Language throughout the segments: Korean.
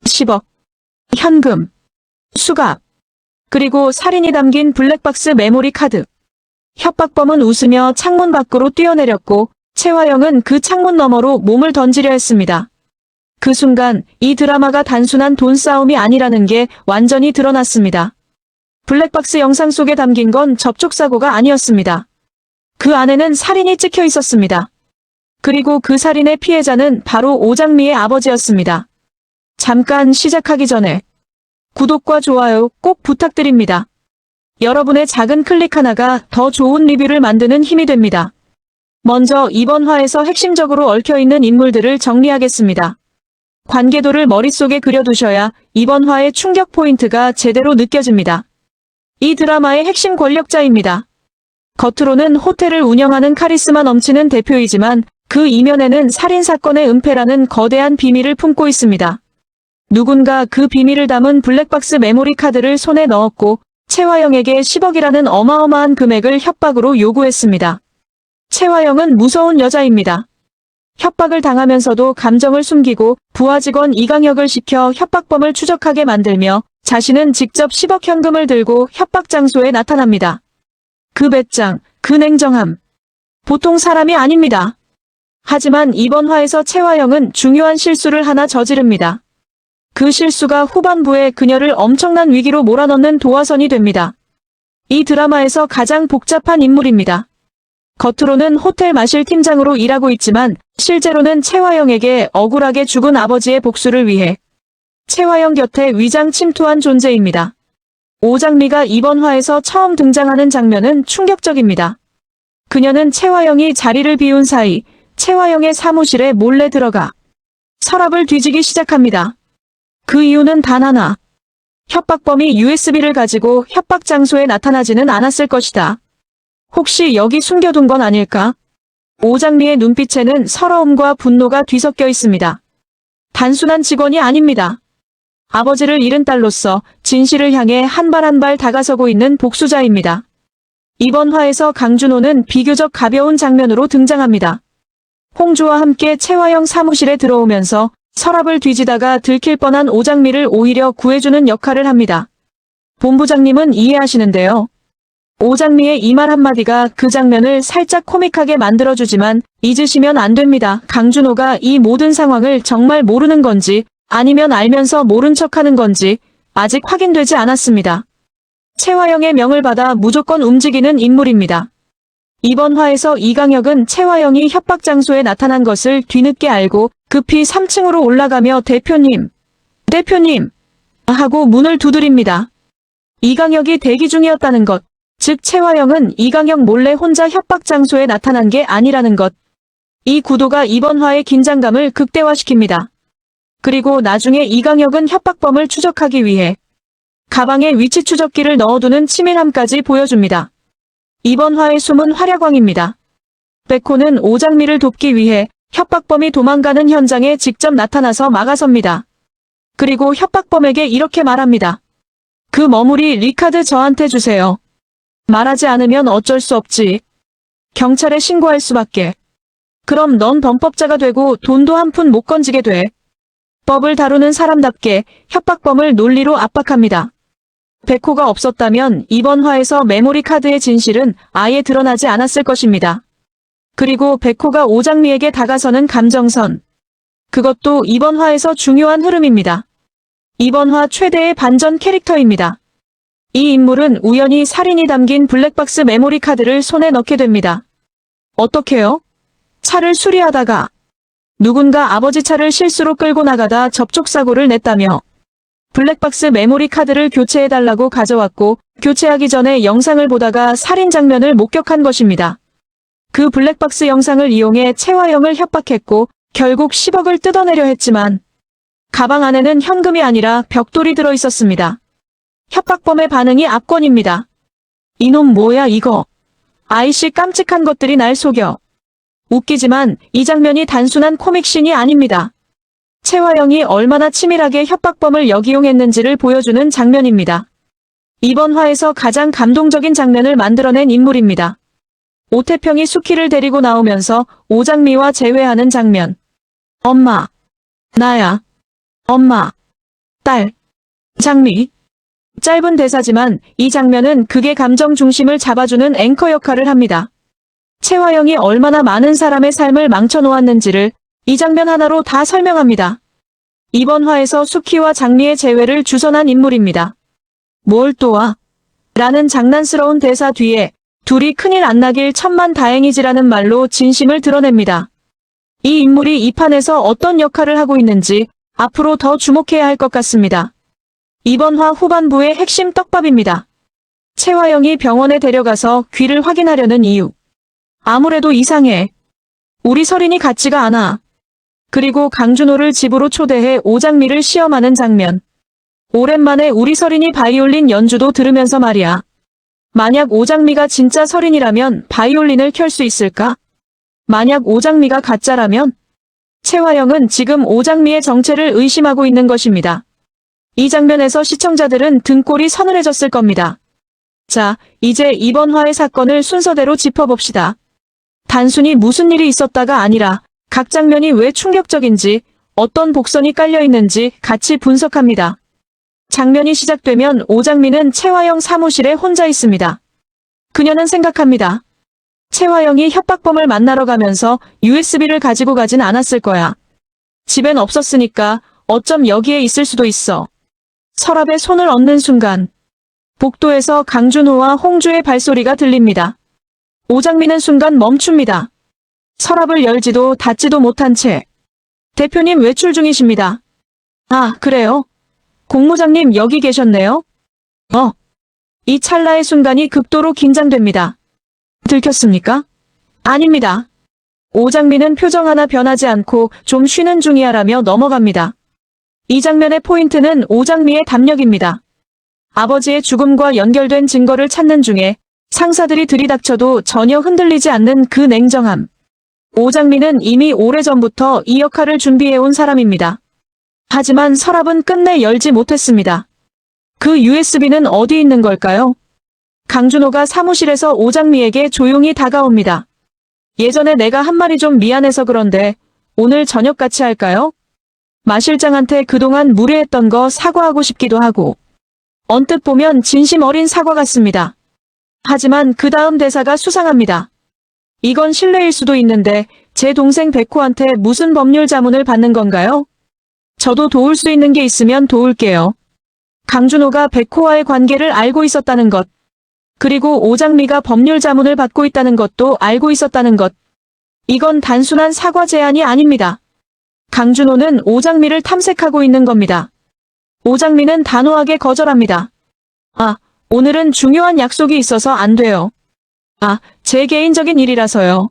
10억, 현금, 수갑, 그리고 살인이 담긴 블랙박스 메모리 카드. 협박범은 웃으며 창문 밖으로 뛰어내렸고 최화영은 그 창문 너머로 몸을 던지려 했습니다. 그 순간 이 드라마가 단순한 돈 싸움이 아니라는 게 완전히 드러났습니다. 블랙박스 영상 속에 담긴 건 접촉사고가 아니었습니다. 그 안에는 살인이 찍혀 있었습니다. 그리고 그 살인의 피해자는 바로 오장미의 아버지였습니다. 잠깐 시작하기 전에 구독과 좋아요 꼭 부탁드립니다. 여러분의 작은 클릭 하나가 더 좋은 리뷰를 만드는 힘이 됩니다. 먼저 이번 화에서 핵심적으로 얽혀있는 인물들을 정리하겠습니다. 관계도를 머릿속에 그려두셔야 이번 화의 충격 포인트가 제대로 느껴집니다. 이 드라마의 핵심 권력자입니다. 겉으로는 호텔을 운영하는 카리스마 넘치는 대표이지만 그 이면에는 살인사건의 은폐라는 거대한 비밀을 품고 있습니다. 누군가 그 비밀을 담은 블랙박스 메모리 카드를 손에 넣었고 최화영에게 10억이라는 어마어마한 금액을 협박으로 요구했습니다. 최화영은 무서운 여자입니다. 협박을 당하면서도 감정을 숨기고 부하 직원 이강혁을 시켜 협박범을 추적하게 만들며 자신은 직접 10억 현금을 들고 협박 장소에 나타납니다. 그 배짱, 그 냉정함. 보통 사람이 아닙니다. 하지만 이번 화에서 최화영은 중요한 실수를 하나 저지릅니다. 그 실수가 후반부에 그녀를 엄청난 위기로 몰아넣는 도화선이 됩니다. 이 드라마에서 가장 복잡한 인물입니다. 겉으로는 호텔 마실 팀장으로 일하고 있지만 실제로는 최화영에게 억울하게 죽은 아버지의 복수를 위해 최화영 곁에 위장 침투한 존재입니다. 오장미가 이번 화에서 처음 등장하는 장면은 충격적입니다. 그녀는 최화영이 자리를 비운 사이 최화영의 사무실에 몰래 들어가 서랍을 뒤지기 시작합니다. 그 이유는 단 하나. 협박범이 USB를 가지고 협박 장소에 나타나지는 않았을 것이다. 혹시 여기 숨겨둔 건 아닐까? 오장미의 눈빛에는 서러움과 분노가 뒤섞여 있습니다. 단순한 직원이 아닙니다. 아버지를 잃은 딸로서 진실을 향해 한 발 한 발 다가서고 있는 복수자입니다. 이번 화에서 강준호는 비교적 가벼운 장면으로 등장합니다. 홍주와 함께 최화영 사무실에 들어오면서 서랍을 뒤지다가 들킬 뻔한 오장미를 오히려 구해주는 역할을 합니다. 본부장님은 이해하시는데요. 오장미의 이 말 한마디가 그 장면을 살짝 코믹하게 만들어주지만 잊으시면 안 됩니다. 강준호가 이 모든 상황을 정말 모르는 건지 아니면 알면서 모른 척하는 건지 아직 확인되지 않았습니다. 최화영의 명을 받아 무조건 움직이는 인물입니다. 이번 화에서 이강혁은 최화영이 협박 장소에 나타난 것을 뒤늦게 알고 급히 3층으로 올라가며 대표님 하고 문을 두드립니다. 이강혁이 대기 중이었다는 것, 즉 최화영은 이강혁 몰래 혼자 협박 장소에 나타난 게 아니라는 것. 이 구도가 이번 화의 긴장감을 극대화시킵니다. 그리고 나중에 이강혁은 협박범을 추적하기 위해 가방에 위치 추적기를 넣어두는 치밀함까지 보여줍니다. 이번 화의 숨은 활약왕입니다. 백호는 오장미를 돕기 위해 협박범이 도망가는 현장에 직접 나타나서 막아섭니다. 그리고 협박범에게 이렇게 말합니다. 그 머무리 리카드 저한테 주세요. 말하지 않으면 어쩔 수 없지. 경찰에 신고할 수밖에. 그럼 넌 범법자가 되고 돈도 한 푼 못 건지게 돼. 법을 다루는 사람답게 협박범을 논리로 압박합니다. 백호가 없었다면 이번 화에서 메모리 카드의 진실은 아예 드러나지 않았을 것입니다. 그리고 백호가 오장미에게 다가서는 감정선. 그것도 이번 화에서 중요한 흐름입니다. 이번 화 최대의 반전 캐릭터입니다. 이 인물은 우연히 살인이 담긴 블랙박스 메모리 카드를 손에 넣게 됩니다. 어떻게요? 차를 수리하다가 누군가 아버지 차를 실수로 끌고 나가다 접촉사고를 냈다며 블랙박스 메모리 카드를 교체해달라고 가져왔고 교체하기 전에 영상을 보다가 살인 장면을 목격한 것입니다. 그 블랙박스 영상을 이용해 최화영을 협박했고 결국 10억을 뜯어내려 했지만 가방 안에는 현금이 아니라 벽돌이 들어있었습니다. 협박범의 반응이 압권입니다. 이놈 뭐야 이거. 아이씨 깜찍한 것들이 날 속여. 웃기지만 이 장면이 단순한 코믹씬이 아닙니다. 최화영이 얼마나 치밀하게 협박범을 역이용했는지를 보여주는 장면입니다. 이번 화에서 가장 감동적인 장면을 만들어낸 인물입니다. 오태평이 수키를 데리고 나오면서 오장미와 재회하는 장면. 엄마. 나야. 엄마. 딸. 장미. 짧은 대사지만 이 장면은 극의 감정 중심을 잡아주는 앵커 역할을 합니다. 채화영이 얼마나 많은 사람의 삶을 망쳐놓았는지를 이 장면 하나로 다 설명합니다. 이번 화에서 수키와 장미의 재회를 주선한 인물입니다. 뭘 또 와? 라는 장난스러운 대사 뒤에 둘이 큰일 안 나길 천만다행이지라는 말로 진심을 드러냅니다. 이 인물이 이 판에서 어떤 역할을 하고 있는지 앞으로 더 주목해야 할 것 같습니다. 이번 화 후반부의 핵심 떡밥입니다. 채화영이 병원에 데려가서 귀를 확인하려는 이유. 아무래도 이상해. 우리 설인이 같지가 않아. 그리고 강준호를 집으로 초대해 오장미를 시험하는 장면. 오랜만에 우리 설인이 바이올린 연주도 들으면서 말이야. 만약 오장미가 진짜 설인이라면 바이올린을 켤 수 있을까? 만약 오장미가 가짜라면? 채화영은 지금 오장미의 정체를 의심하고 있는 것입니다. 이 장면에서 시청자들은 등골이 서늘해졌을 겁니다. 자, 이제 이번 화의 사건을 순서대로 짚어봅시다. 단순히 무슨 일이 있었다가 아니라 각 장면이 왜 충격적인지, 어떤 복선이 깔려있는지 같이 분석합니다. 장면이 시작되면 오장미는 채화영 사무실에 혼자 있습니다. 그녀는 생각합니다. 채화영이 협박범을 만나러 가면서 USB를 가지고 가진 않았을 거야. 집엔 없었으니까 어쩜 여기에 있을 수도 있어. 서랍에 손을 얹는 순간 복도에서 강준호와 홍주의 발소리가 들립니다. 오장미는 순간 멈춥니다. 서랍을 열지도 닫지도 못한 채. 대표님 외출 중이십니다. 아, 그래요? 공무장님 여기 계셨네요? 이 찰나의 순간이 극도로 긴장됩니다. 들켰습니까? 아닙니다. 오장미는 표정 하나 변하지 않고 좀 쉬는 중이야라며 넘어갑니다. 이 장면의 포인트는 오장미의 담력입니다. 아버지의 죽음과 연결된 증거를 찾는 중에 상사들이 들이닥쳐도 전혀 흔들리지 않는 그 냉정함. 오장미는 이미 오래전부터 이 역할을 준비해온 사람입니다. 하지만 서랍은 끝내 열지 못했습니다. 그 USB는 어디 있는 걸까요? 강준호가 사무실에서 오장미에게 조용히 다가옵니다. 예전에 내가 한 말이 좀 미안해서 그런데 오늘 저녁 같이 할까요? 마 실장한테 그동안 무례했던 거 사과하고 싶기도 하고. 언뜻 보면 진심 어린 사과 같습니다. 하지만 그 다음 대사가 수상합니다. 이건 실례일 수도 있는데 제 동생 백호한테 무슨 법률 자문을 받는 건가요? 저도 도울 수 있는 게 있으면 도울게요. 강준호가 백호와의 관계를 알고 있었다는 것. 그리고 오장미가 법률 자문을 받고 있다는 것도 알고 있었다는 것. 이건 단순한 사과 제안이 아닙니다. 강준호는 오장미를 탐색하고 있는 겁니다. 오장미는 단호하게 거절합니다. 아, 오늘은 중요한 약속이 있어서 안 돼요. 아, 제 개인적인 일이라서요.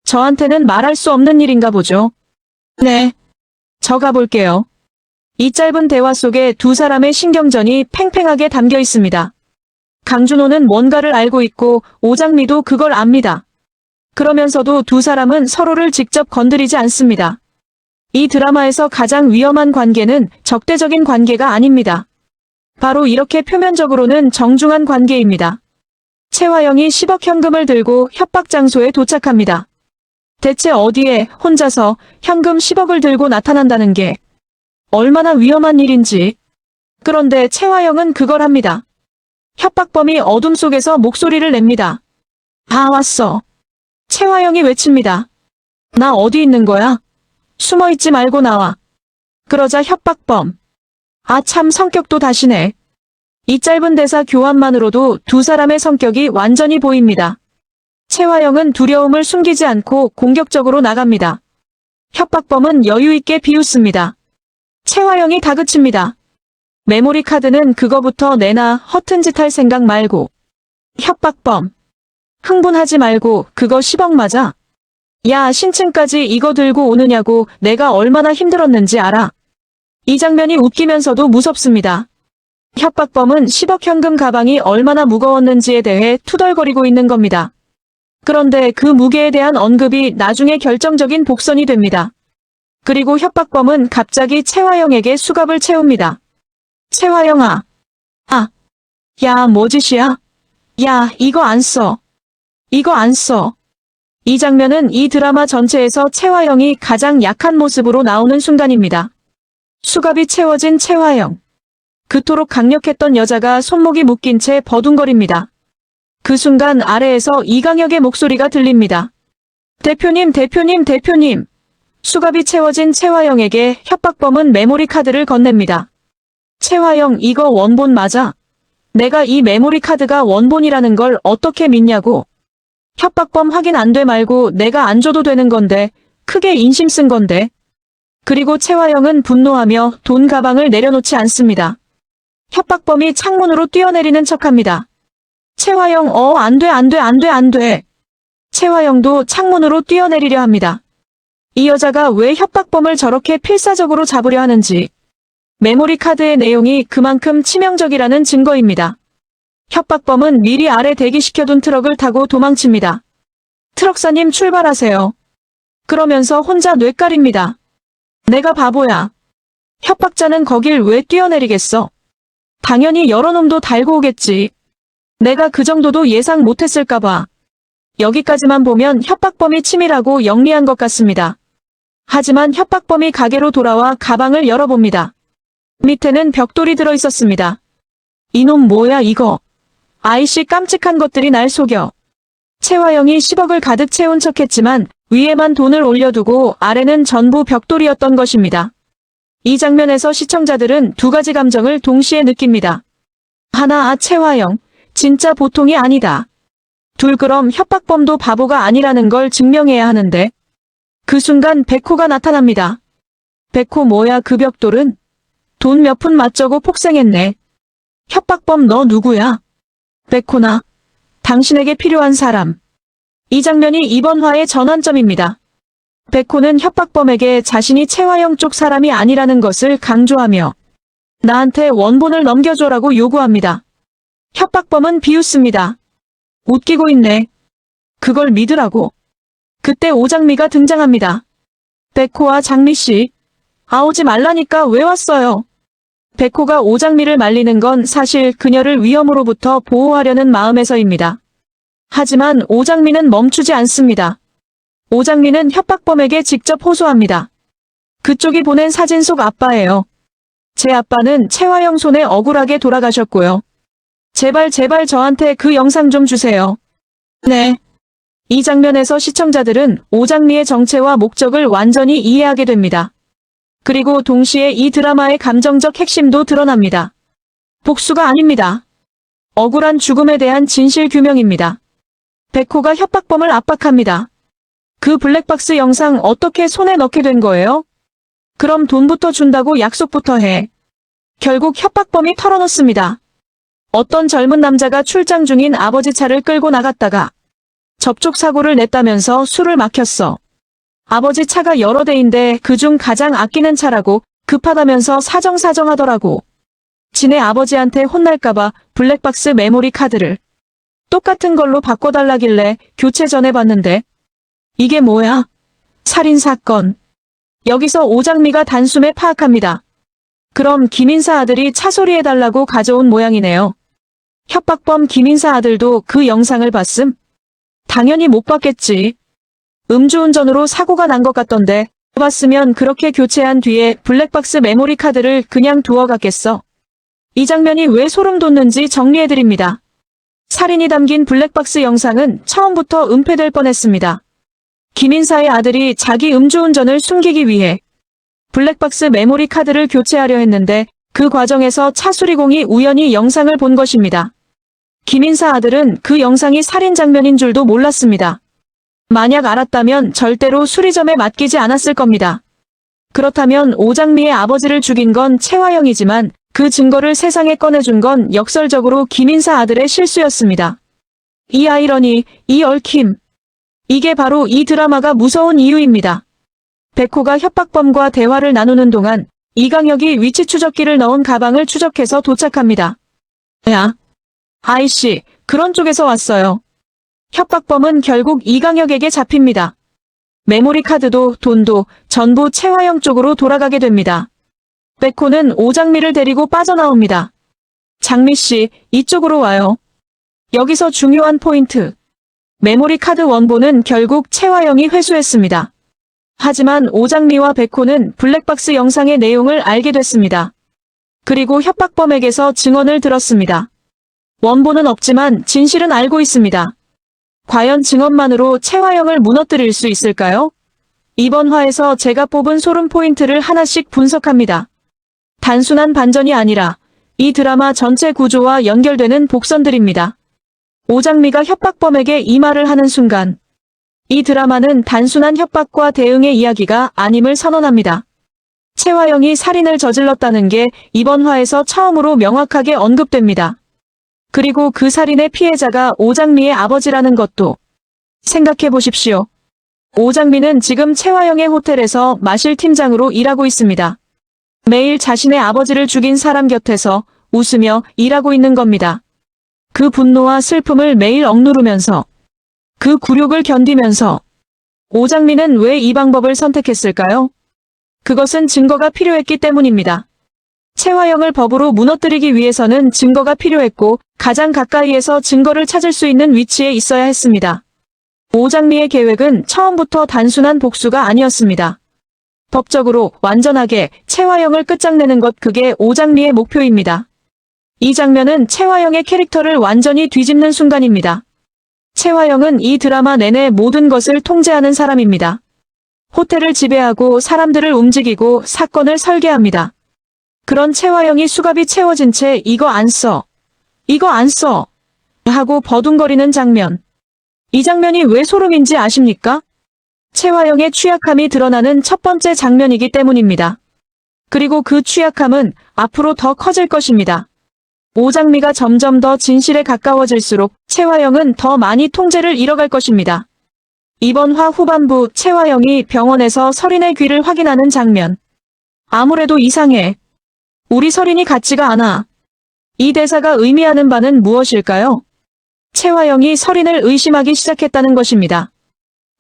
저한테는 말할 수 없는 일인가 보죠. 네. 저 가볼게요. 이 짧은 대화 속에 두 사람의 신경전이 팽팽하게 담겨 있습니다. 강준호는 뭔가를 알고 있고 오장미도 그걸 압니다. 그러면서도 두 사람은 서로를 직접 건드리지 않습니다. 이 드라마에서 가장 위험한 관계는 적대적인 관계가 아닙니다. 바로 이렇게 표면적으로는 정중한 관계입니다. 채화영이 10억 현금을 들고 협박 장소에 도착합니다. 대체 어디에 혼자서 현금 10억을 들고 나타난다는 게 얼마나 위험한 일인지. 그런데 채화영은 그걸 합니다. 협박범이 어둠 속에서 목소리를 냅니다. 다 왔어. 채화영이 외칩니다. 나 어디 있는 거야? 숨어있지 말고 나와. 그러자 협박범. 아 참 성격도 다시네. 이 짧은 대사 교환만으로도 두 사람의 성격이 완전히 보입니다. 채화영은 두려움을 숨기지 않고 공격적으로 나갑니다. 협박범은 여유있게 비웃습니다. 채화영이 다그칩니다. 메모리 카드는 그거부터 내놔. 허튼 짓 할 생각 말고. 협박범. 흥분하지 말고 그거 10억 맞아. 야 신층까지 이거 들고 오느냐고 내가 얼마나 힘들었는지 알아. 이 장면이 웃기면서도 무섭습니다. 협박범은 10억 현금 가방이 얼마나 무거웠는지에 대해 투덜거리고 있는 겁니다. 그런데 그 무게에 대한 언급이 나중에 결정적인 복선이 됩니다. 그리고 협박범은 갑자기 채화영에게 수갑을 채웁니다. 채화영아. 야, 뭐 짓이야? 야, 이거 안 써. 이거 안 써. 이 장면은 이 드라마 전체에서 채화영이 가장 약한 모습으로 나오는 순간입니다. 수갑이 채워진 채화영. 그토록 강력했던 여자가 손목이 묶인 채 버둥거립니다. 그 순간 아래에서 이강혁의 목소리가 들립니다. 대표님, 대표님, 대표님. 수갑이 채워진 최화영에게 협박범은 메모리 카드를 건넵니다. 최화영, 이거 원본 맞아? 내가 이 메모리 카드가 원본이라는 걸 어떻게 믿냐고. 협박범 확인 안 돼 말고 내가 안 줘도 되는 건데, 크게 인심 쓴 건데. 그리고 최화영은 분노하며 돈 가방을 내려놓지 않습니다. 협박범이 창문으로 뛰어내리는 척합니다. 최화영, 안 돼, 안 돼, 안 돼, 안 돼. 최화영도 창문으로 뛰어내리려 합니다. 이 여자가 왜 협박범을 저렇게 필사적으로 잡으려 하는지. 메모리 카드의 내용이 그만큼 치명적이라는 증거입니다. 협박범은 미리 아래 대기시켜둔 트럭을 타고 도망칩니다. 트럭사님 출발하세요. 그러면서 혼자 뇌까립니다. 내가 바보야. 협박자는 거길 왜 뛰어내리겠어? 당연히 여러 놈도 달고 오겠지. 내가 그 정도도 예상 못했을까봐. 여기까지만 보면 협박범이 치밀하고 영리한 것 같습니다. 하지만 협박범이 가게로 돌아와 가방을 열어봅니다. 밑에는 벽돌이 들어있었습니다. 이놈 뭐야 이거. 아이씨 깜찍한 것들이 날 속여. 최화영이 10억을 가득 채운 척했지만 위에만 돈을 올려두고 아래는 전부 벽돌이었던 것입니다. 이 장면에서 시청자들은 두 가지 감정을 동시에 느낍니다. 하나, 최화영. 진짜 보통이 아니다. 둘, 그럼 협박범도 바보가 아니라는 걸 증명해야 하는데. 그 순간 백호가 나타납니다. 백호 뭐야 그 벽돌은? 돈 몇 푼 맞저고 폭생했네. 협박범 너 누구야? 백호나. 당신에게 필요한 사람. 이 장면이 이번 화의 전환점입니다. 백호는 협박범에게 자신이 최화영 쪽 사람이 아니라는 것을 강조하며 나한테 원본을 넘겨줘라고 요구합니다. 협박범은 비웃습니다. 웃기고 있네. 그걸 믿으라고. 그때 오장미가 등장합니다. 백호와 장미씨. 오지 말라니까 왜 왔어요? 백호가 오장미를 말리는 건 사실 그녀를 위험으로부터 보호하려는 마음에서입니다. 하지만 오장미는 멈추지 않습니다. 오장미는 협박범에게 직접 호소합니다. 그쪽이 보낸 사진 속 아빠예요. 제 아빠는 최화영 손에 억울하게 돌아가셨고요. 제발 제발 저한테 그 영상 좀 주세요. 네. 이 장면에서 시청자들은 오장미의 정체와 목적을 완전히 이해하게 됩니다. 그리고 동시에 이 드라마의 감정적 핵심도 드러납니다. 복수가 아닙니다. 억울한 죽음에 대한 진실 규명입니다. 백호가 협박범을 압박합니다. 그 블랙박스 영상 어떻게 손에 넣게 된 거예요? 그럼 돈부터 준다고 약속부터 해. 결국 협박범이 털어놓습니다. 어떤 젊은 남자가 출장 중인 아버지 차를 끌고 나갔다가 접촉 사고를 냈다면서 술을 막혔어. 아버지 차가 여러 대인데 그중 가장 아끼는 차라고 급하다면서 사정사정하더라고. 지네 아버지한테 혼날까봐 블랙박스 메모리 카드를 똑같은 걸로 바꿔달라길래 교체 전해봤는데 이게 뭐야? 살인사건. 여기서 오장미가 단숨에 파악합니다. 그럼 김인사 아들이 차소리해달라고 가져온 모양이네요. 협박범 김인사 아들도 그 영상을 봤음? 당연히 못 봤겠지. 음주운전으로 사고가 난 것 같던데 봤으면 그렇게 교체한 뒤에 블랙박스 메모리 카드를 그냥 두어 갔겠어. 이 장면이 왜 소름 돋는지 정리해드립니다. 살인이 담긴 블랙박스 영상은 처음부터 은폐될 뻔했습니다. 김인사의 아들이 자기 음주운전을 숨기기 위해 블랙박스 메모리 카드를 교체하려 했는데 그 과정에서 차수리공이 우연히 영상을 본 것입니다. 김인사 아들은 그 영상이 살인 장면인 줄도 몰랐습니다. 만약 알았다면 절대로 수리점에 맡기지 않았을 겁니다. 그렇다면 오장미의 아버지를 죽인 건 최화영이지만 그 증거를 세상에 꺼내준 건 역설적으로 김인사 아들의 실수였습니다. 이 아이러니, 이 얽힘. 이게 바로 이 드라마가 무서운 이유입니다. 백호가 협박범과 대화를 나누는 동안 이강혁이 위치 추적기를 넣은 가방을 추적해서 도착합니다. 야, 아이씨, 그런 쪽에서 왔어요. 협박범은 결국 이강혁에게 잡힙니다. 메모리 카드도 돈도 전부 최화영 쪽으로 돌아가게 됩니다. 백호는 오장미를 데리고 빠져나옵니다. 장미씨, 이쪽으로 와요. 여기서 중요한 포인트. 메모리 카드 원본은 결국 최화영이 회수했습니다. 하지만 오장미와 백호는 블랙박스 영상의 내용을 알게 됐습니다. 그리고 협박범에게서 증언을 들었습니다. 원본은 없지만 진실은 알고 있습니다. 과연 증언만으로 최화영을 무너뜨릴 수 있을까요? 이번 화에서 제가 뽑은 소름 포인트를 하나씩 분석합니다. 단순한 반전이 아니라 이 드라마 전체 구조와 연결되는 복선들입니다. 오장미가 협박범에게 이 말을 하는 순간 이 드라마는 단순한 협박과 대응의 이야기가 아님을 선언합니다. 최화영이 살인을 저질렀다는 게 이번 화에서 처음으로 명확하게 언급됩니다. 그리고 그 살인의 피해자가 오장미의 아버지라는 것도 생각해 보십시오. 오장미는 지금 최화영의 호텔에서 마실 팀장으로 일하고 있습니다. 매일 자신의 아버지를 죽인 사람 곁에서 웃으며 일하고 있는 겁니다. 그 분노와 슬픔을 매일 억누르면서 그 굴욕을 견디면서 오장미는 왜 이 방법을 선택했을까요? 그것은 증거가 필요했기 때문입니다. 최화영을 법으로 무너뜨리기 위해서는 증거가 필요했고 가장 가까이에서 증거를 찾을 수 있는 위치에 있어야 했습니다. 오장미의 계획은 처음부터 단순한 복수가 아니었습니다. 법적으로 완전하게 최화영을 끝장내는 것, 그게 오장미의 목표입니다. 이 장면은 최화영의 캐릭터를 완전히 뒤집는 순간입니다. 최화영은 이 드라마 내내 모든 것을 통제하는 사람입니다. 호텔을 지배하고 사람들을 움직이고 사건을 설계합니다. 그런 최화영이 수갑이 채워진 채 이거 안 써 하고 버둥거리는 장면. 이 장면이 왜 소름인지 아십니까? 최화영의 취약함이 드러나는 첫 번째 장면이기 때문입니다. 그리고 그 취약함은 앞으로 더 커질 것입니다. 오장미가 점점 더 진실에 가까워질수록 최화영은 더 많이 통제를 잃어갈 것입니다. 이번 화 후반부 최화영이 병원에서 서린의 귀를 확인하는 장면. 아무래도 이상해. 우리 서린이 같지가 않아. 이 대사가 의미하는 바는 무엇일까요? 최화영이 서린을 의심하기 시작했다는 것입니다.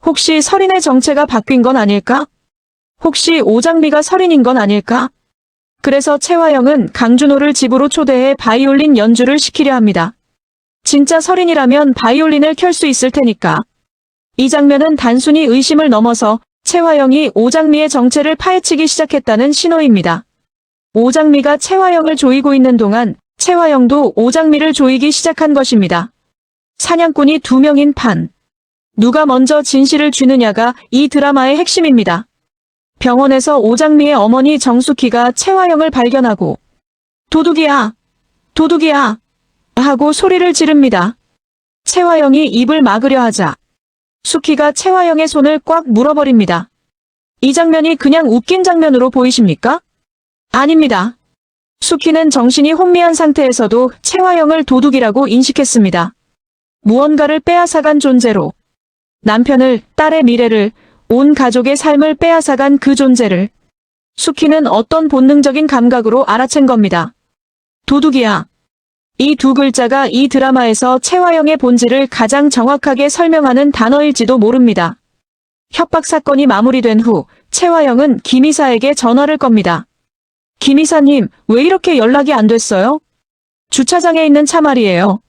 혹시 서린의 정체가 바뀐 건 아닐까? 혹시 오장미가 서린인 건 아닐까? 그래서 최화영은 강준호를 집으로 초대해 바이올린 연주를 시키려 합니다. 진짜 서린이라면 바이올린을 켤 수 있을 테니까. 이 장면은 단순히 의심을 넘어서 최화영이 오장미의 정체를 파헤치기 시작했다는 신호입니다. 오장미가 최화영을 조이고 있는 동안 최화영도 오장미를 조이기 시작한 것입니다. 사냥꾼이 두 명인 판. 누가 먼저 진실을 쥐느냐가 이 드라마의 핵심입니다. 병원에서 오장미의 어머니 정숙희가 최화영을 발견하고 도둑이야! 도둑이야! 하고 소리를 지릅니다. 최화영이 입을 막으려 하자 숙희가 최화영의 손을 꽉 물어버립니다. 이 장면이 그냥 웃긴 장면으로 보이십니까? 아닙니다. 숙희는 정신이 혼미한 상태에서도 최화영을 도둑이라고 인식했습니다. 무언가를 빼앗아간 존재로 남편을, 딸의 미래를, 온 가족의 삶을 빼앗아간 그 존재를 숙희는 어떤 본능적인 감각으로 알아챈 겁니다. 도둑이야. 이 두 글자가 이 드라마에서 최화영의 본질을 가장 정확하게 설명하는 단어일지도 모릅니다. 협박 사건이 마무리된 후 최화영은 김 이사에게 전화를 겁니다. 김 이사님, 왜 이렇게 연락이 안 됐어요? 주차장에 있는 차 말이에요.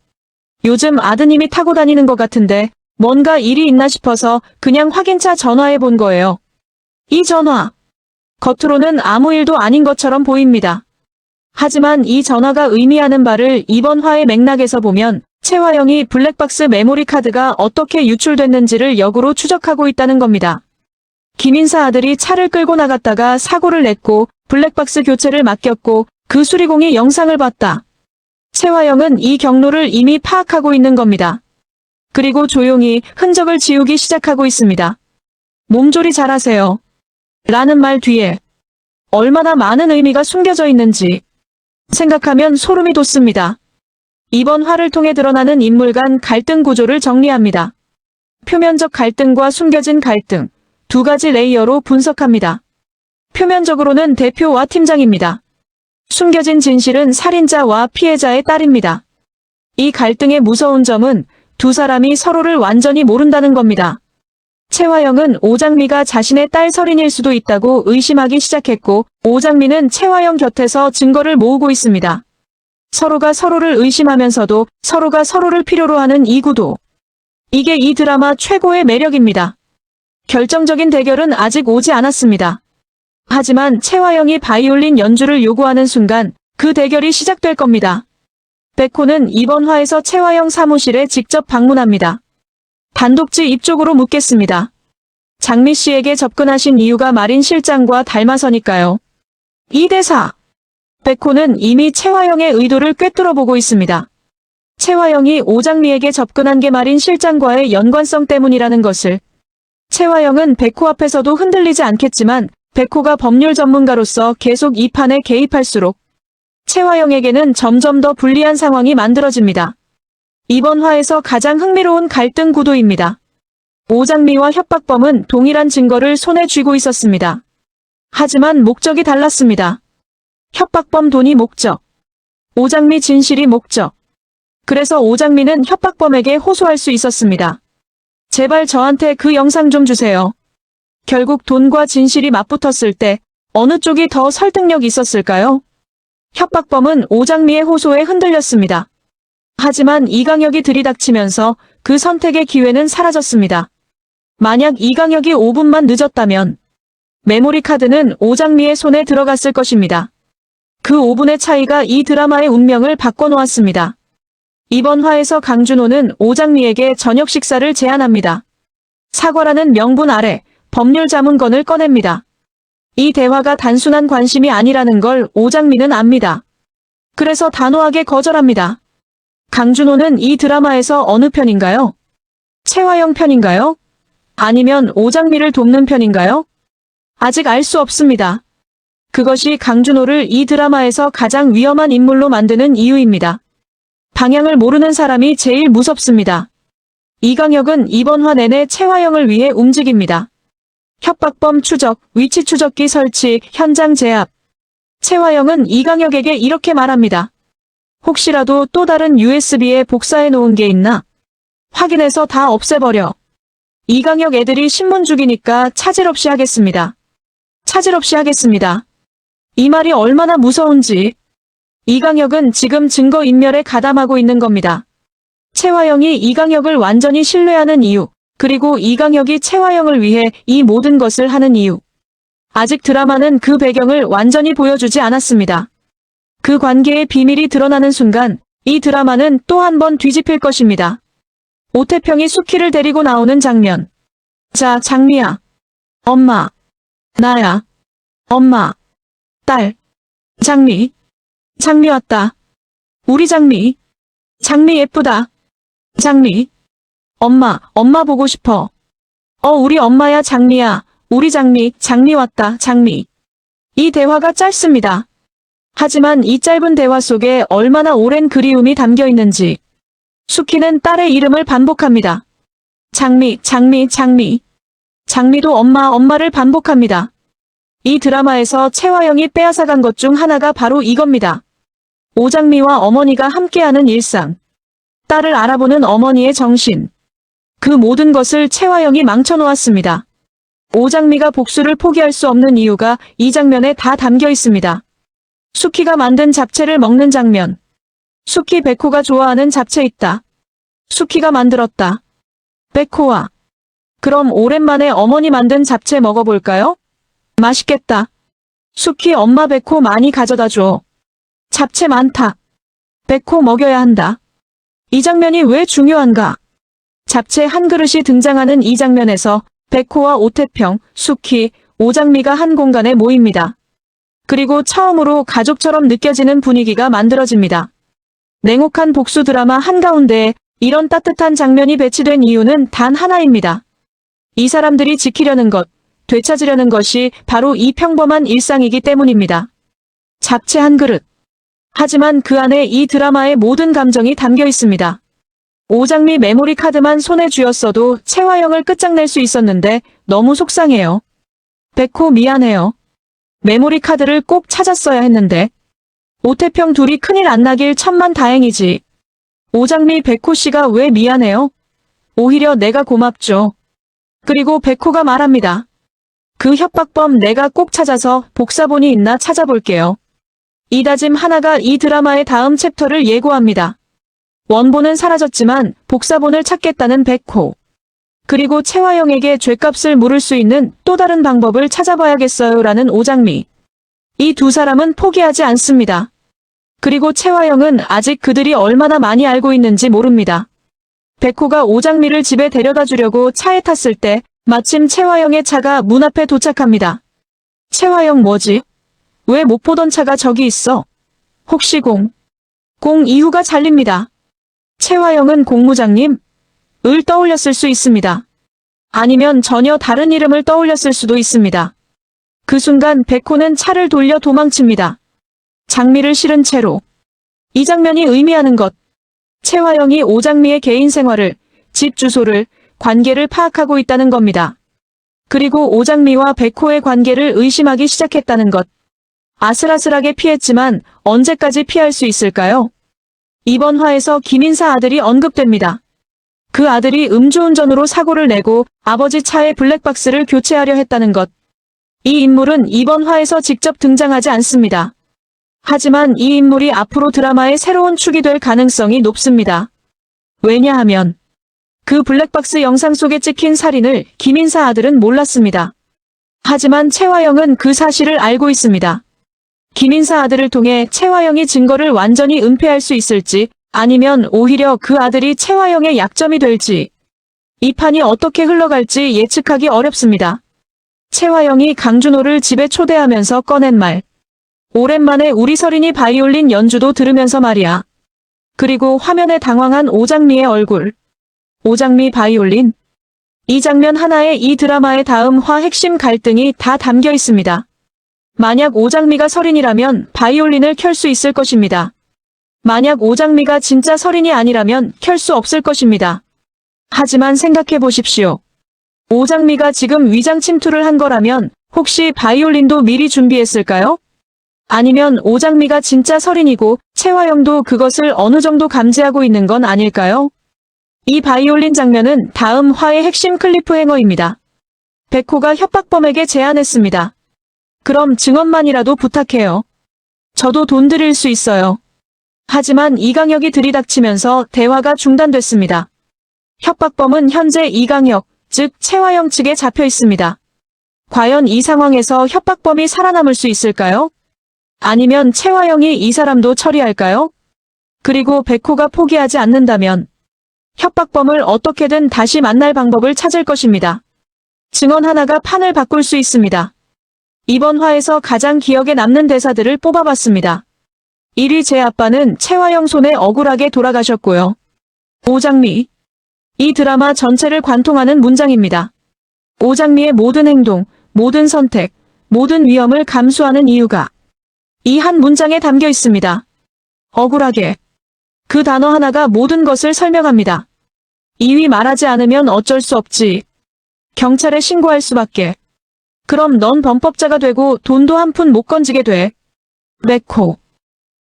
요즘 아드님이 타고 다니는 것 같은데 뭔가 일이 있나 싶어서 그냥 확인차 전화해 본 거예요. 이 전화. 겉으로는 아무 일도 아닌 것처럼 보입니다. 하지만 이 전화가 의미하는 바를 이번 화의 맥락에서 보면 최화영이 블랙박스 메모리 카드가 어떻게 유출됐는지를 역으로 추적하고 있다는 겁니다. 김인사 아들이 차를 끌고 나갔다가 사고를 냈고 블랙박스 교체를 맡겼고 그 수리공이 영상을 봤다. 최화영은 이 경로를 이미 파악하고 있는 겁니다. 그리고 조용히 흔적을 지우기 시작하고 있습니다. 몸조리 잘하세요. 라는 말 뒤에 얼마나 많은 의미가 숨겨져 있는지 생각하면 소름이 돋습니다. 이번 화를 통해 드러나는 인물 간 갈등 구조를 정리합니다. 표면적 갈등과 숨겨진 갈등, 두 가지 레이어로 분석합니다. 표면적으로는 대표와 팀장입니다. 숨겨진 진실은 살인자와 피해자의 딸입니다. 이 갈등의 무서운 점은 두 사람이 서로를 완전히 모른다는 겁니다. 최화영은 오장미가 자신의 딸 서린일 수도 있다고 의심하기 시작했고 오장미는 최화영 곁에서 증거를 모으고 있습니다. 서로가 서로를 의심하면서도 서로가 서로를 필요로 하는 이 구도. 이게 이 드라마 최고의 매력입니다. 결정적인 대결은 아직 오지 않았습니다. 하지만 최화영이 바이올린 연주를 요구하는 순간 그 대결이 시작될 겁니다. 백호는 이번 화에서 최화영 사무실에 직접 방문합니다. 단독지 입쪽으로 묻겠습니다. 장미 씨에게 접근하신 이유가 마린 실장과 닮아서니까요. 이 대사. 백호는 이미 최화영의 의도를 꿰뚫어 보고 있습니다. 최화영이 오장미에게 접근한 게 마린 실장과의 연관성 때문이라는 것을. 최화영은 백호 앞에서도 흔들리지 않겠지만 백호가 법률 전문가로서 계속 이 판에 개입할수록 최화영에게는 점점 더 불리한 상황이 만들어집니다. 이번 화에서 가장 흥미로운 갈등 구도입니다. 오장미와 협박범은 동일한 증거를 손에 쥐고 있었습니다. 하지만 목적이 달랐습니다. 협박범 돈이 목적, 오장미 진실이 목적. 그래서 오장미는 협박범에게 호소할 수 있었습니다. 제발 저한테 그 영상 좀 주세요. 결국 돈과 진실이 맞붙었을 때 어느 쪽이 더 설득력 있었을까요? 협박범은 오장미의 호소에 흔들렸습니다. 하지만 이강혁이 들이닥치면서 그 선택의 기회는 사라졌습니다. 만약 이강혁이 5분만 늦었다면 메모리 카드는 오장미의 손에 들어갔을 것입니다. 그 5분의 차이가 이 드라마의 운명을 바꿔놓았습니다. 이번 화에서 강준호는 오장미에게 저녁 식사를 제안합니다. 사과라는 명분 아래 법률 자문건을 꺼냅니다. 이 대화가 단순한 관심이 아니라는 걸 오장미는 압니다. 그래서 단호하게 거절합니다. 강준호는 이 드라마에서 어느 편인가요? 최화영 편인가요? 아니면 오장미를 돕는 편인가요? 아직 알 수 없습니다. 그것이 강준호를 이 드라마에서 가장 위험한 인물로 만드는 이유입니다. 방향을 모르는 사람이 제일 무섭습니다. 이강혁은 이번 화 내내 최화영을 위해 움직입니다. 협박범 추적, 위치 추적기 설치, 현장 제압. 최화영은 이강혁에게 이렇게 말합니다. 혹시라도 또 다른 USB에 복사해 놓은 게 있나? 확인해서 다 없애버려. 이강혁 애들이 신문 죽이니까 차질 없이 하겠습니다. 차질 없이 하겠습니다. 이 말이 얼마나 무서운지. 이강혁은 지금 증거인멸에 가담하고 있는 겁니다. 최화영이 이강혁을 완전히 신뢰하는 이유, 그리고 이강혁이 최화영을 위해 이 모든 것을 하는 이유. 아직 드라마는 그 배경을 완전히 보여주지 않았습니다. 그 관계의 비밀이 드러나는 순간 이 드라마는 또 한 번 뒤집힐 것입니다. 오태평이 수키를 데리고 나오는 장면. 자, 장미야. 엄마. 나야. 엄마. 딸. 장미. 장미 왔다. 우리 장미. 장미 예쁘다. 장미. 엄마, 엄마 보고 싶어. 우리 엄마야 장미야. 우리 장미, 장미 왔다, 장미. 이 대화가 짧습니다. 하지만 이 짧은 대화 속에 얼마나 오랜 그리움이 담겨 있는지. 수키는 딸의 이름을 반복합니다. 장미, 장미, 장미. 장미도 엄마, 엄마를 반복합니다. 이 드라마에서 최화영이 빼앗아간 것 중 하나가 바로 이겁니다. 오장미와 어머니가 함께하는 일상. 딸을 알아보는 어머니의 정신. 그 모든 것을 최화영이 망쳐놓았습니다. 오장미가 복수를 포기할 수 없는 이유가 이 장면에 다 담겨 있습니다. 수키가 만든 잡채를 먹는 장면. 수키 백호가 좋아하는 잡채 있다. 수키가 만들었다. 백호와. 그럼 오랜만에 어머니 만든 잡채 먹어볼까요? 맛있겠다. 수키 엄마 백호 많이 가져다 줘. 잡채 많다. 백호 먹여야 한다. 이 장면이 왜 중요한가? 잡채 한 그릇이 등장하는 이 장면에서 백호와 오태평, 수키, 오장미가 한 공간에 모입니다. 그리고 처음으로 가족처럼 느껴지는 분위기가 만들어집니다. 냉혹한 복수 드라마 한가운데에 이런 따뜻한 장면이 배치된 이유는 단 하나입니다. 이 사람들이 지키려는 것, 되찾으려는 것이 바로 이 평범한 일상이기 때문입니다. 잡채 한 그릇. 하지만 그 안에 이 드라마의 모든 감정이 담겨 있습니다. 오장미 메모리 카드만 손에 쥐었어도 최화영을 끝장낼 수 있었는데 너무 속상해요. 백호 미안해요. 메모리 카드를 꼭 찾았어야 했는데. 오태평 둘이 큰일 안 나길 천만 다행이지. 오장미 백호 씨가 왜 미안해요? 오히려 내가 고맙죠. 그리고 백호가 말합니다. 그 협박범 내가 꼭 찾아서 복사본이 있나 찾아볼게요. 이 다짐 하나가 이 드라마의 다음 챕터를 예고합니다. 원본은 사라졌지만 복사본을 찾겠다는 백호. 그리고 최화영에게 죗값을 물을 수 있는 또 다른 방법을 찾아봐야겠어요 라는 오장미. 이 두 사람은 포기하지 않습니다. 그리고 채화영은 아직 그들이 얼마나 많이 알고 있는지 모릅니다. 백호가 오장미를 집에 데려다 주려고 차에 탔을 때 마침 채화영의 차가 문 앞에 도착합니다. 채화영 뭐지? 왜 못 보던 차가 저기 있어? 혹시 공 이후가 잘립니다. 채화영은 공무장님? 을 떠올렸을 수 있습니다. 아니면 전혀 다른 이름을 떠올렸을 수도 있습니다. 그 순간 백호는 차를 돌려 도망칩니다. 장미를 실은 채로. 이 장면이 의미하는 것. 채화영이 오장미의 개인 생활을, 집 주소를, 관계를 파악하고 있다는 겁니다. 그리고 오장미와 백호의 관계를 의심하기 시작했다는 것. 아슬아슬하게 피했지만 언제까지 피할 수 있을까요? 이번 화에서 김인사 아들이 언급됩니다. 그 아들이 음주운전으로 사고를 내고 아버지 차의 블랙박스를 교체하려 했다는 것. 이 인물은 이번 화에서 직접 등장하지 않습니다. 하지만 이 인물이 앞으로 드라마의 새로운 축이 될 가능성이 높습니다. 왜냐하면 그 블랙박스 영상 속에 찍힌 살인을 김인사 아들은 몰랐습니다. 하지만 채화영은 그 사실을 알고 있습니다. 김인사 아들을 통해 채화영이 증거를 완전히 은폐할 수 있을지 아니면 오히려 그 아들이 채화영의 약점이 될지 이 판이 어떻게 흘러갈지 예측하기 어렵습니다. 채화영이 강준호를 집에 초대하면서 꺼낸 말. 오랜만에 우리 서린이 바이올린 연주도 들으면서 말이야. 그리고 화면에 당황한 오장미의 얼굴. 오장미 바이올린. 이 장면 하나에 이 드라마의 다음 화 핵심 갈등이 다 담겨 있습니다. 만약 오장미가 서린이라면 바이올린을 켤 수 있을 것입니다. 만약 오장미가 진짜 서린이 아니라면 켤 수 없을 것입니다. 하지만 생각해 보십시오. 오장미가 지금 위장 침투를 한 거라면 혹시 바이올린도 미리 준비했을까요? 아니면 오장미가 진짜 서린이고 채화영도 그것을 어느 정도 감지하고 있는 건 아닐까요? 이 바이올린 장면은 다음 화의 핵심 클리프행어입니다. 백호가 협박범에게 제안했습니다. 그럼 증언만이라도 부탁해요. 저도 돈 드릴 수 있어요. 하지만 이강혁이 들이닥치면서 대화가 중단됐습니다. 협박범은 현재 이강혁, 즉 채화영 측에 잡혀 있습니다. 과연 이 상황에서 협박범이 살아남을 수 있을까요? 아니면 채화영이 이 사람도 처리할까요? 그리고 백호가 포기하지 않는다면 협박범을 어떻게든 다시 만날 방법을 찾을 것입니다. 증언 하나가 판을 바꿀 수 있습니다. 이번 화에서 가장 기억에 남는 대사들을 뽑아봤습니다. 1위 제 아빠는 채화영 손에 억울하게 돌아가셨고요. 오장미. 이 드라마 전체를 관통하는 문장입니다. 오장미의 모든 행동, 모든 선택, 모든 위험을 감수하는 이유가 이 한 문장에 담겨 있습니다. 억울하게. 그 단어 하나가 모든 것을 설명합니다. 이위 말하지 않으면 어쩔 수 없지. 경찰에 신고할 수밖에. 그럼 넌 범법자가 되고 돈도 한 푼 못 건지게 돼. 백호.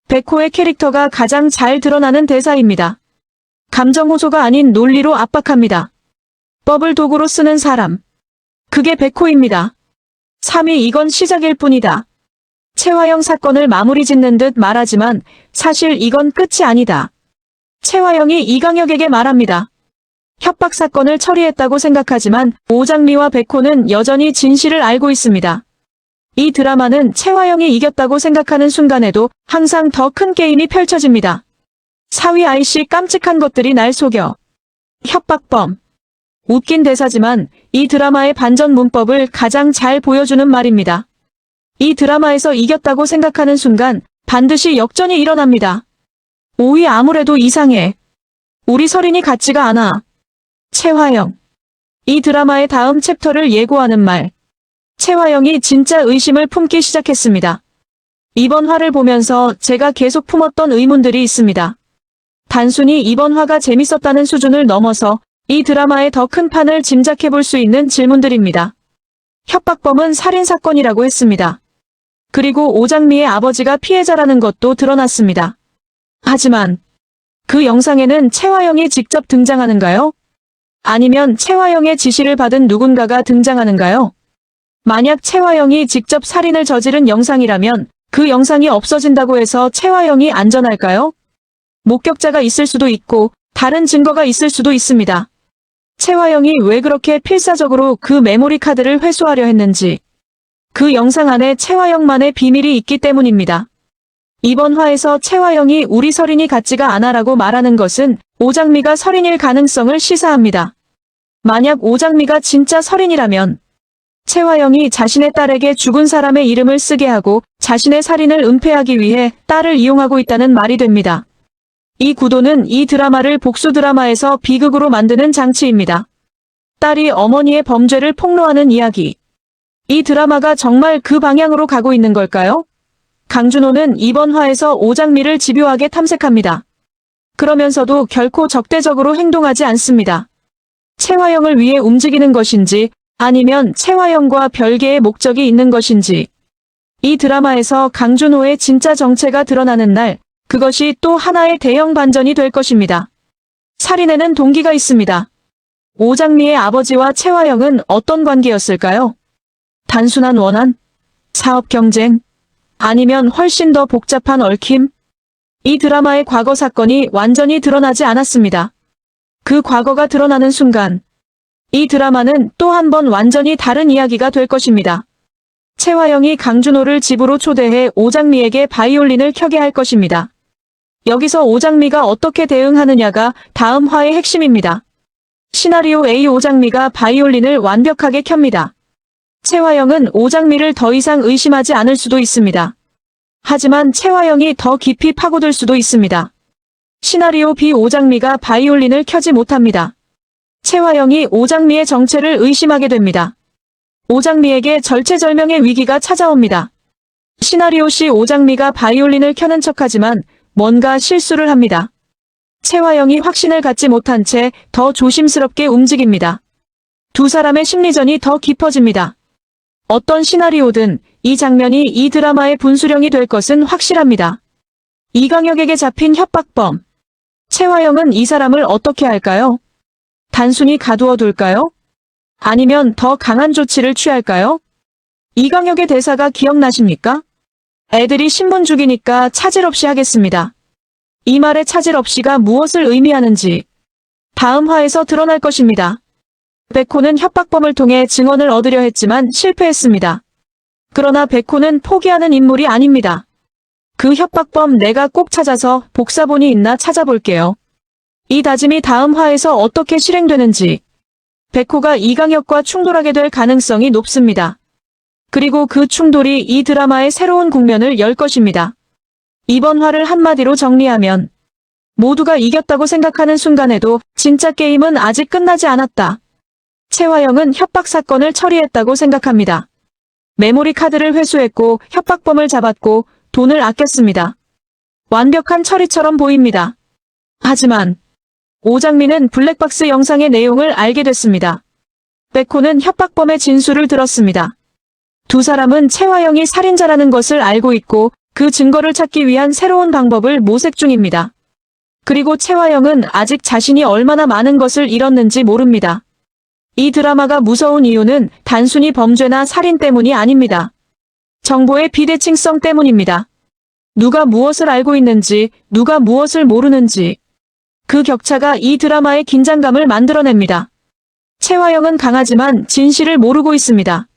백호의 캐릭터가 가장 잘 드러나는 대사입니다. 감정 호소가 아닌 논리로 압박합니다. 법을 도구로 쓰는 사람. 그게 백호입니다. 3위 이건 시작일 뿐이다. 채화영 사건을 마무리 짓는 듯 말하지만 사실 이건 끝이 아니다. 채화영이 이강혁에게 말합니다. 협박 사건을 처리했다고 생각하지만 오장미와 백호는 여전히 진실을 알고 있습니다. 이 드라마는 채화영이 이겼다고 생각하는 순간에도 항상 더 큰 게임이 펼쳐집니다. 4위 아이씨 깜찍한 것들이 날 속여. 협박범. 웃긴 대사지만 이 드라마의 반전 문법을 가장 잘 보여주는 말입니다. 이 드라마에서 이겼다고 생각하는 순간 반드시 역전이 일어납니다. 5위 아무래도 이상해. 우리 서린이 같지가 않아. 채화영. 이 드라마의 다음 챕터를 예고하는 말. 채화영이 진짜 의심을 품기 시작했습니다. 이번 화를 보면서 제가 계속 품었던 의문들이 있습니다. 단순히 이번 화가 재밌었다는 수준을 넘어서 이 드라마의 더 큰 판을 짐작해 볼 수 있는 질문들입니다. 협박범은 살인사건이라고 했습니다. 그리고 오장미의 아버지가 피해자라는 것도 드러났습니다. 하지만 그 영상에는 채화영이 직접 등장하는가요? 아니면 채화영의 지시를 받은 누군가가 등장하는가요? 만약 채화영이 직접 살인을 저지른 영상이라면 그 영상이 없어진다고 해서 채화영이 안전할까요? 목격자가 있을 수도 있고 다른 증거가 있을 수도 있습니다. 채화영이 왜 그렇게 필사적으로 그 메모리 카드를 회수하려 했는지. 그 영상 안에 채화영만의 비밀이 있기 때문입니다. 이번 화에서 최화영이 우리 설인이 같지가 않아라고 말하는 것은 오장미가 설인일 가능성을 시사합니다. 만약 오장미가 진짜 설인이라면 최화영이 자신의 딸에게 죽은 사람의 이름을 쓰게 하고 자신의 살인을 은폐하기 위해 딸을 이용하고 있다는 말이 됩니다. 이 구도는 이 드라마를 복수 드라마에서 비극으로 만드는 장치입니다. 딸이 어머니의 범죄를 폭로하는 이야기. 이 드라마가 정말 그 방향으로 가고 있는 걸까요? 강준호는 이번 화에서 오장미를 집요하게 탐색합니다. 그러면서도 결코 적대적으로 행동하지 않습니다. 최화영을 위해 움직이는 것인지 아니면 최화영과 별개의 목적이 있는 것인지. 이 드라마에서 강준호의 진짜 정체가 드러나는 날, 그것이 또 하나의 대형 반전이 될 것입니다. 살인에는 동기가 있습니다. 오장미의 아버지와 최화영은 어떤 관계였을까요? 단순한 원한? 사업 경쟁? 아니면 훨씬 더 복잡한 얽힘? 이 드라마의 과거 사건이 완전히 드러나지 않았습니다. 그 과거가 드러나는 순간, 이 드라마는 또 한 번 완전히 다른 이야기가 될 것입니다. 최화영이 강준호를 집으로 초대해 오장미에게 바이올린을 켜게 할 것입니다. 여기서 오장미가 어떻게 대응하느냐가 다음 화의 핵심입니다. 시나리오 A. 오장미가 바이올린을 완벽하게 켭니다. 최화영은 오장미를 더 이상 의심하지 않을 수도 있습니다. 하지만 최화영이 더 깊이 파고들 수도 있습니다. 시나리오 B. 오장미가 바이올린을 켜지 못합니다. 최화영이 오장미의 정체를 의심하게 됩니다. 오장미에게 절체절명의 위기가 찾아옵니다. 시나리오 C. 오장미가 바이올린을 켜는 척하지만 뭔가 실수를 합니다. 최화영이 확신을 갖지 못한 채 더 조심스럽게 움직입니다. 두 사람의 심리전이 더 깊어집니다. 어떤 시나리오든 이 장면이 이 드라마의 분수령이 될 것은 확실합니다. 이강혁에게 잡힌 협박범. 최화영은 이 사람을 어떻게 할까요? 단순히 가두어둘까요? 아니면 더 강한 조치를 취할까요? 이강혁의 대사가 기억나십니까? 애들이 신분 죽이니까 차질 없이 하겠습니다. 이 말의 차질 없이가 무엇을 의미하는지 다음 화에서 드러날 것입니다. 백호는 협박범을 통해 증언을 얻으려 했지만 실패했습니다. 그러나 백호는 포기하는 인물이 아닙니다. 그 협박범 내가 꼭 찾아서 복사본이 있나 찾아볼게요. 이 다짐이 다음 화에서 어떻게 실행되는지 백호가 이강혁과 충돌하게 될 가능성이 높습니다. 그리고 그 충돌이 이 드라마의 새로운 국면을 열 것입니다. 이번 화를 한마디로 정리하면 모두가 이겼다고 생각하는 순간에도 진짜 게임은 아직 끝나지 않았다. 최화영은 협박 사건을 처리했다고 생각합니다. 메모리 카드를 회수했고 협박범을 잡았고 돈을 아꼈습니다. 완벽한 처리처럼 보입니다. 하지만 오장미는 블랙박스 영상의 내용을 알게 됐습니다. 백호는 협박범의 진술을 들었습니다. 두 사람은 최화영이 살인자라는 것을 알고 있고 그 증거를 찾기 위한 새로운 방법을 모색 중입니다. 그리고 최화영은 아직 자신이 얼마나 많은 것을 잃었는지 모릅니다. 이 드라마가 무서운 이유는 단순히 범죄나 살인 때문이 아닙니다. 정보의 비대칭성 때문입니다. 누가 무엇을 알고 있는지, 누가 무엇을 모르는지. 그 격차가 이 드라마의 긴장감을 만들어냅니다. 최화영은 강하지만 진실을 모르고 있습니다.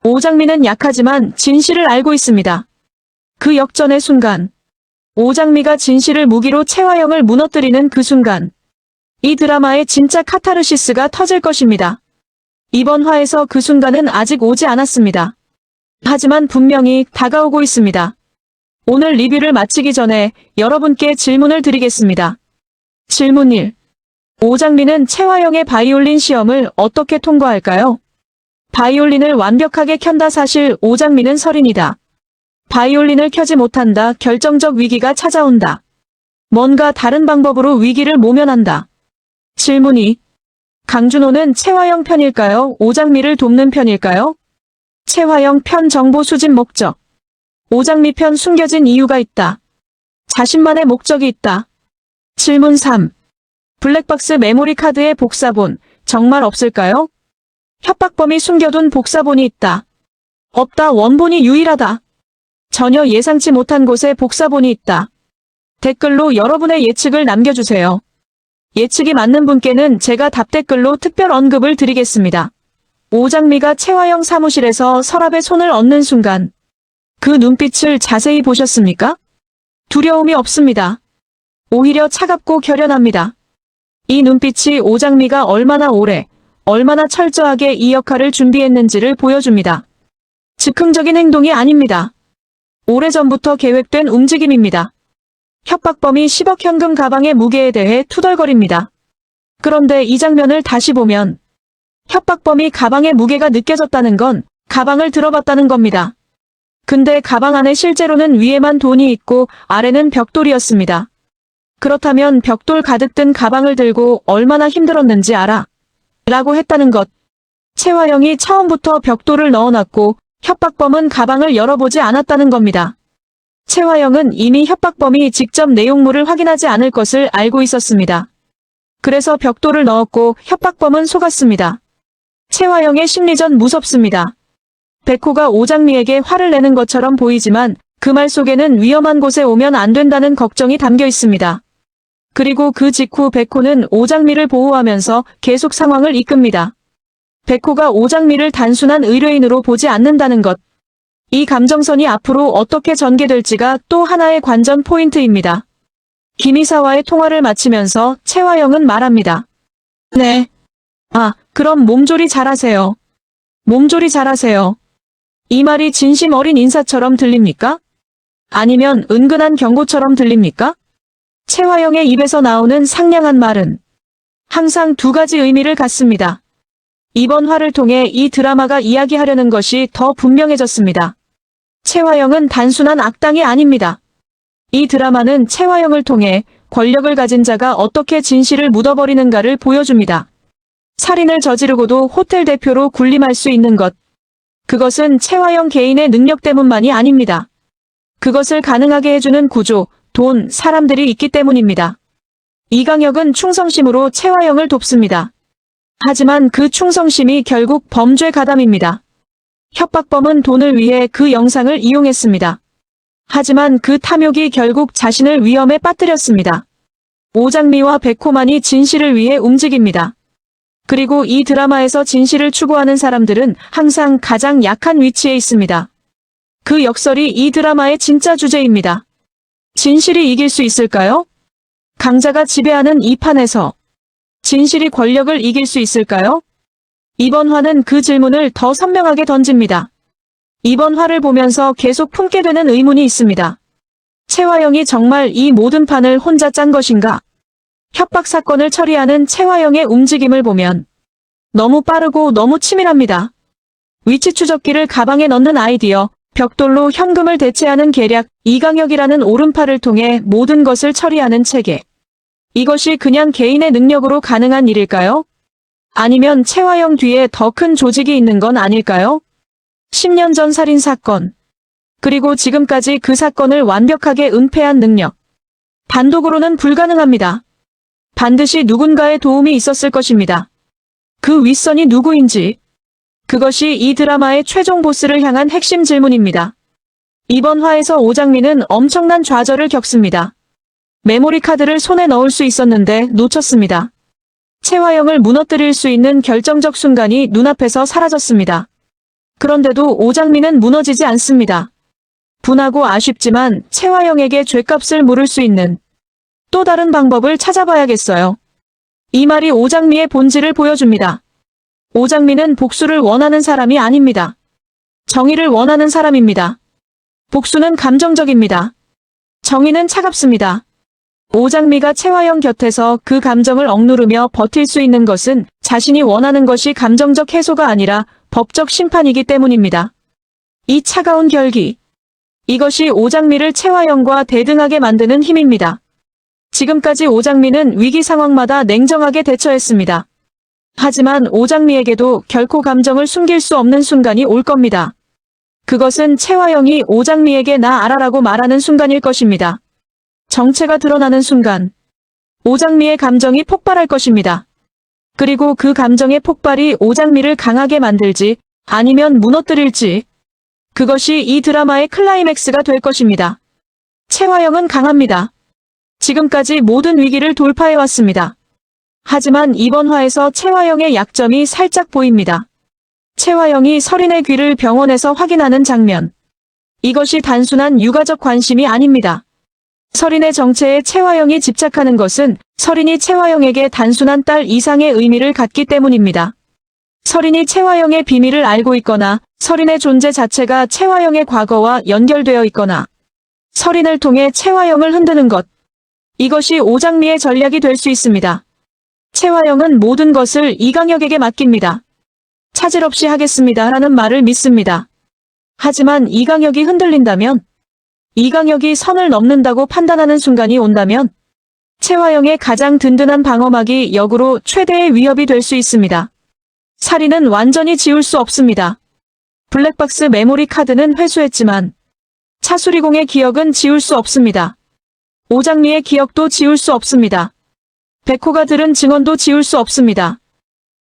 오장미는 약하지만 진실을 알고 있습니다. 그 역전의 순간, 오장미가 진실을 무기로 최화영을 무너뜨리는 그 순간, 이 드라마의 진짜 카타르시스가 터질 것입니다. 이번 화에서 그 순간은 아직 오지 않았습니다. 하지만 분명히 다가오고 있습니다. 오늘 리뷰를 마치기 전에 여러분께 질문을 드리겠습니다. 질문 1. 오장미는 최화영의 바이올린 시험을 어떻게 통과할까요? 바이올린을 완벽하게 켠다. 사실 오장미는 설인이다. 바이올린을 켜지 못한다. 결정적 위기가 찾아온다. 뭔가 다른 방법으로 위기를 모면한다. 질문 2. 강준호는 최화영 편일까요? 오장미를 돕는 편일까요? 최화영 편 정보 수집 목적. 오장미 편 숨겨진 이유가 있다. 자신만의 목적이 있다. 질문 3. 블랙박스 메모리 카드의 복사본, 정말 없을까요? 협박범이 숨겨둔 복사본이 있다. 없다. 원본이 유일하다. 전혀 예상치 못한 곳에 복사본이 있다. 댓글로 여러분의 예측을 남겨주세요. 예측이 맞는 분께는 제가 답댓글로 특별 언급을 드리겠습니다. 오장미가 최화영 사무실에서 서랍에 손을 얹는 순간 그 눈빛을 자세히 보셨습니까? 두려움이 없습니다. 오히려 차갑고 결연합니다. 이 눈빛이 오장미가 얼마나 오래, 얼마나 철저하게 이 역할을 준비했는지를 보여줍니다. 즉흥적인 행동이 아닙니다. 오래전부터 계획된 움직임입니다. 협박범이 10억 현금 가방의 무게에 대해 투덜거립니다. 그런데 이 장면을 다시 보면 협박범이 가방의 무게가 느껴졌다는 건 가방을 들어봤다는 겁니다. 근데 가방 안에 실제로는 위에만 돈이 있고 아래는 벽돌이었습니다. 그렇다면 벽돌 가득 든 가방을 들고 얼마나 힘들었는지 알아? 라고 했다는 것. 채화영이 처음부터 벽돌을 넣어놨고 협박범은 가방을 열어보지 않았다는 겁니다. 채화영은 이미 협박범이 직접 내용물을 확인하지 않을 것을 알고 있었습니다. 그래서 벽돌을 넣었고 협박범은 속았습니다. 채화영의 심리전 무섭습니다. 백호가 오장미에게 화를 내는 것처럼 보이지만 그 말 속에는 위험한 곳에 오면 안 된다는 걱정이 담겨 있습니다. 그리고 그 직후 백호는 오장미를 보호하면서 계속 상황을 이끕니다. 백호가 오장미를 단순한 의뢰인으로 보지 않는다는 것. 이 감정선이 앞으로 어떻게 전개될지가 또 하나의 관전 포인트입니다. 김 이사와의 통화를 마치면서 채화영은 말합니다. 네. 그럼 몸조리 잘하세요. 몸조리 잘하세요. 이 말이 진심 어린 인사처럼 들립니까? 아니면 은근한 경고처럼 들립니까? 채화영의 입에서 나오는 상냥한 말은 항상 두 가지 의미를 갖습니다. 이번 화를 통해 이 드라마가 이야기하려는 것이 더 분명해졌습니다. 채화영은 단순한 악당이 아닙니다. 이 드라마는 채화영을 통해 권력을 가진 자가 어떻게 진실을 묻어버리는가를 보여줍니다. 살인을 저지르고도 호텔 대표로 군림할 수 있는 것. 그것은 채화영 개인의 능력 때문만이 아닙니다. 그것을 가능하게 해주는 구조, 돈, 사람들이 있기 때문입니다. 이강혁은 충성심으로 채화영을 돕습니다. 하지만 그 충성심이 결국 범죄 가담입니다. 협박범은 돈을 위해 그 영상을 이용했습니다. 하지만 그 탐욕이 결국 자신을 위험에 빠뜨렸습니다. 오장미와 백호만이 진실을 위해 움직입니다. 그리고 이 드라마에서 진실을 추구하는 사람들은 항상 가장 약한 위치에 있습니다. 그 역설이 이 드라마의 진짜 주제입니다. 진실이 이길 수 있을까요? 강자가 지배하는 이 판에서 진실이 권력을 이길 수 있을까요? 이번 화는 그 질문을 더 선명하게 던집니다. 이번 화를 보면서 계속 품게 되는 의문이 있습니다. 채화영이 정말 이 모든 판을 혼자 짠 것인가? 협박 사건을 처리하는 채화영의 움직임을 보면 너무 빠르고 너무 치밀합니다. 위치 추적기를 가방에 넣는 아이디어, 벽돌로 현금을 대체하는 계략, 이강혁이라는 오른팔을 통해 모든 것을 처리하는 체계. 이것이 그냥 개인의 능력으로 가능한 일일까요? 아니면 채화영 뒤에 더 큰 조직이 있는 건 아닐까요? 10년 전 살인 사건. 그리고 지금까지 그 사건을 완벽하게 은폐한 능력. 단독으로는 불가능합니다. 반드시 누군가의 도움이 있었을 것입니다. 그 윗선이 누구인지. 그것이 이 드라마의 최종 보스를 향한 핵심 질문입니다. 이번 화에서 오장미는 엄청난 좌절을 겪습니다. 메모리 카드를 손에 넣을 수 있었는데 놓쳤습니다. 채화영을 무너뜨릴 수 있는 결정적 순간이 눈앞에서 사라졌습니다. 그런데도 오장미는 무너지지 않습니다. 분하고 아쉽지만 채화영에게 죗값을 물을 수 있는 또 다른 방법을 찾아봐야겠어요. 이 말이 오장미의 본질을 보여줍니다. 오장미는 복수를 원하는 사람이 아닙니다. 정의를 원하는 사람입니다. 복수는 감정적입니다. 정의는 차갑습니다. 오장미가 채화영 곁에서 그 감정을 억누르며 버틸 수 있는 것은 자신이 원하는 것이 감정적 해소가 아니라 법적 심판이기 때문입니다. 이 차가운 결기. 이것이 오장미를 채화영과 대등하게 만드는 힘입니다. 지금까지 오장미는 위기 상황마다 냉정하게 대처했습니다. 하지만 오장미에게도 결코 감정을 숨길 수 없는 순간이 올 겁니다. 그것은 채화영이 오장미에게 나 알아라고 말하는 순간일 것입니다. 정체가 드러나는 순간, 오장미의 감정이 폭발할 것입니다. 그리고 그 감정의 폭발이 오장미를 강하게 만들지 아니면 무너뜨릴지, 그것이 이 드라마의 클라이맥스가 될 것입니다. 채화영은 강합니다. 지금까지 모든 위기를 돌파해왔습니다. 하지만 이번 화에서 채화영의 약점이 살짝 보입니다. 채화영이 설인의 귀를 병원에서 확인하는 장면. 이것이 단순한 육아적 관심이 아닙니다. 설인의 정체에 채화영이 집착하는 것은 설인이 채화영에게 단순한 딸 이상의 의미를 갖기 때문입니다. 설인이 채화영의 비밀을 알고 있거나 설인의 존재 자체가 채화영의 과거와 연결되어 있거나 설인을 통해 채화영을 흔드는 것. 이것이 오장미의 전략이 될 수 있습니다. 채화영은 모든 것을 이강혁에게 맡깁니다. 차질 없이 하겠습니다 라는 말을 믿습니다. 하지만 이강혁이 흔들린다면, 이강혁이 선을 넘는다고 판단하는 순간이 온다면 채화영의 가장 든든한 방어막이 역으로 최대의 위협이 될 수 있습니다. 살인은 완전히 지울 수 없습니다. 블랙박스 메모리 카드는 회수했지만 차수리공의 기억은 지울 수 없습니다. 오장미의 기억도 지울 수 없습니다. 백호가 들은 증언도 지울 수 없습니다.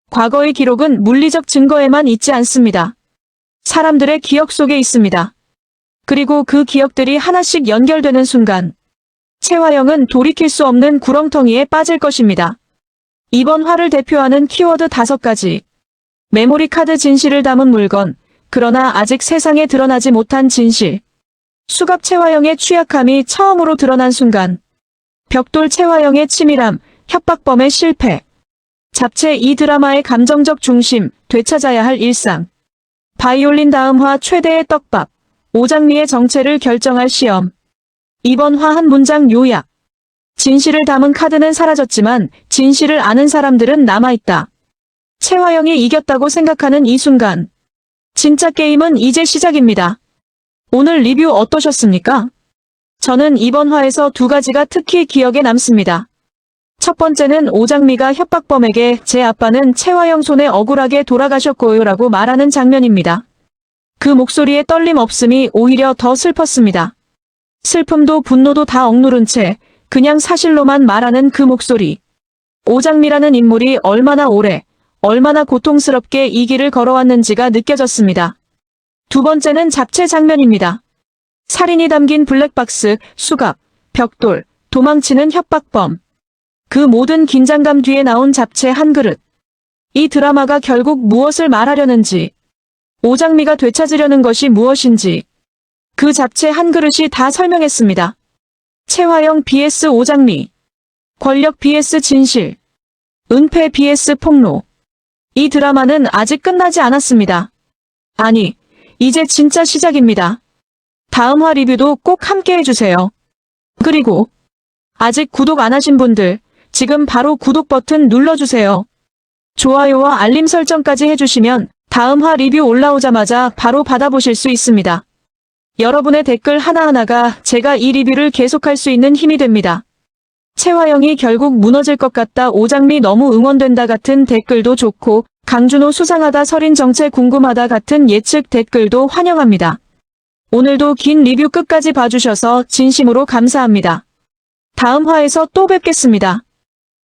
과거의 기록은 물리적 증거에만 있지 않습니다. 사람들의 기억 속에 있습니다. 그리고 그 기억들이 하나씩 연결되는 순간 채화영은 돌이킬 수 없는 구렁텅이에 빠질 것입니다. 이번 화를 대표하는 키워드 5가지. 메모리 카드 진실을 담은 물건, 그러나 아직 세상에 드러나지 못한 진실. 수갑 채화영의 취약함이 처음으로 드러난 순간. 벽돌 채화영의 치밀함, 협박범의 실패. 잡채 이 드라마의 감정적 중심, 되찾아야 할 일상. 바이올린 다음화 최대의 떡밥. 오장미의 정체를 결정할 시험. 이번 화 한 문장 요약. 진실을 담은 카드는 사라졌지만 진실을 아는 사람들은 남아있다. 채화영이 이겼다고 생각하는 이 순간. 진짜 게임은 이제 시작입니다. 오늘 리뷰 어떠셨습니까? 저는 이번 화에서 2가지가 특히 기억에 남습니다. 첫 번째는 오장미가 협박범에게 제 아빠는 채화영 손에 억울하게 돌아가셨고요 라고 말하는 장면입니다. 그 목소리에 떨림 없음이 오히려 더 슬펐습니다. 슬픔도 분노도 다 억누른 채 그냥 사실로만 말하는 그 목소리. 오장미라는 인물이 얼마나 오래, 얼마나 고통스럽게 이 길을 걸어왔는지가 느껴졌습니다. 두 번째는 잡채 장면입니다. 살인이 담긴 블랙박스, 수갑, 벽돌, 도망치는 협박범. 그 모든 긴장감 뒤에 나온 잡채 한 그릇. 이 드라마가 결국 무엇을 말하려는지, 오장미가 되찾으려는 것이 무엇인지, 그 잡채 한 그릇이 다 설명했습니다. 채화영 vs 오장미, 권력 vs 진실, 은폐 vs 폭로. 이 드라마는 아직 끝나지 않았습니다. 아니, 이제 진짜 시작입니다. 다음 화 리뷰도 꼭 함께 해주세요. 그리고 아직 구독 안 하신 분들 지금 바로 구독 버튼 눌러주세요. 좋아요와 알림 설정까지 해주시면 다음 화 리뷰 올라오자마자 바로 받아보실 수 있습니다. 여러분의 댓글 하나하나가 제가 이 리뷰를 계속할 수 있는 힘이 됩니다. 채화영이 결국 무너질 것 같다, 오장미 너무 응원된다 같은 댓글도 좋고, 강준호 수상하다, 설인 정체 궁금하다 같은 예측 댓글도 환영합니다. 오늘도 긴 리뷰 끝까지 봐주셔서 진심으로 감사합니다. 다음 화에서 또 뵙겠습니다.